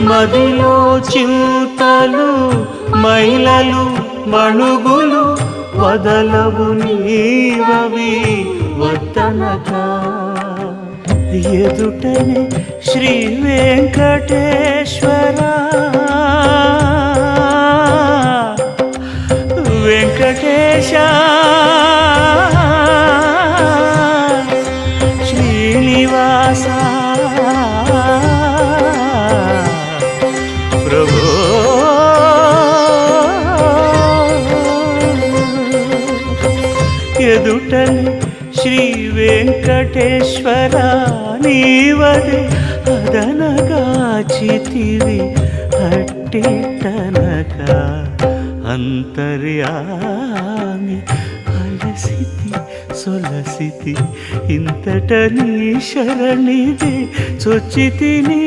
మదిలో చింతలు మైలలు మణుగులు వదలవు నీవవి వద్దనగా ఎదుటనే శ్రీ వెంకటేశ్వర వెంకటేశ శ్రీనివాస ప్రభు ఎదుటని శ్రీ వెంకటేశ్వర నీవదే అదనగాచితివి అట్టిటనగా అంతర్యామి అలసితి సొలసితి ఇంతట నీ శరణిదే చొచ్చితిని